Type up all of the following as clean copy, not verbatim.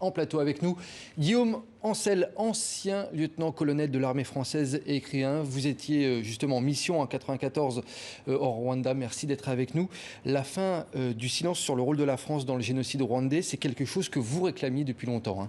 En plateau avec nous, Guillaume Ancel, ancien lieutenant-colonel de l'armée française et écrivain. Vous étiez justement en mission en 1994 au Rwanda. Merci d'être avec nous. La fin du silence sur le rôle de la France dans le génocide rwandais, c'est quelque chose que vous réclamiez depuis longtemps.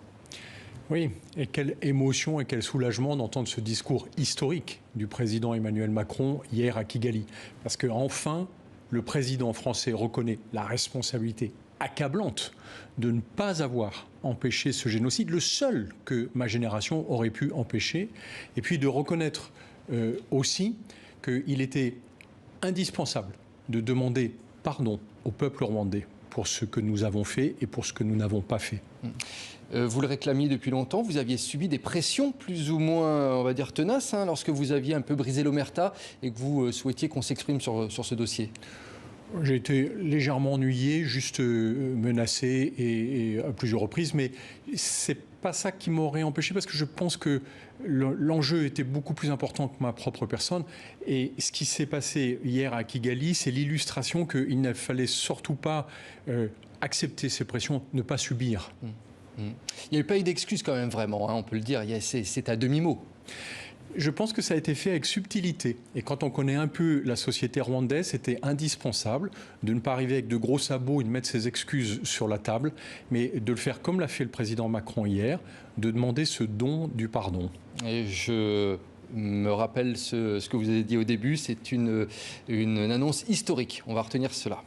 Oui, et quelle émotion et quel soulagement d'entendre ce discours historique du président Emmanuel Macron hier à Kigali. Parce qu'enfin, le président français reconnaît la responsabilité accablante de ne pas avoir empêché ce génocide, le seul que ma génération aurait pu empêcher, et puis de reconnaître aussi qu'il était indispensable de demander pardon au peuple rwandais pour ce que nous avons fait et pour ce que nous n'avons pas fait. Vous le réclamiez depuis longtemps, vous aviez subi des pressions plus ou moins, on va dire, tenaces, lorsque vous aviez un peu brisé l'omerta et que vous souhaitiez qu'on s'exprime sur ce dossier. J'ai été légèrement ennuyé, juste menacé et à plusieurs reprises, mais c'est pas ça qui m'aurait empêché parce que je pense que l'enjeu était beaucoup plus important que ma propre personne. Et ce qui s'est passé hier à Kigali, c'est l'illustration qu'il ne fallait surtout pas accepter ces pressions, ne pas subir. Il n'y a eu pas eu d'excuses quand même vraiment, on peut le dire, c'est à demi-mot. Je pense que ça a été fait avec subtilité. Et quand on connaît un peu la société rwandaise, c'était indispensable de ne pas arriver avec de gros sabots et de mettre ses excuses sur la table, mais de le faire comme l'a fait le président Macron hier, de demander ce don du pardon. Et je me rappelle ce que vous avez dit au début, c'est une annonce historique. On va retenir cela.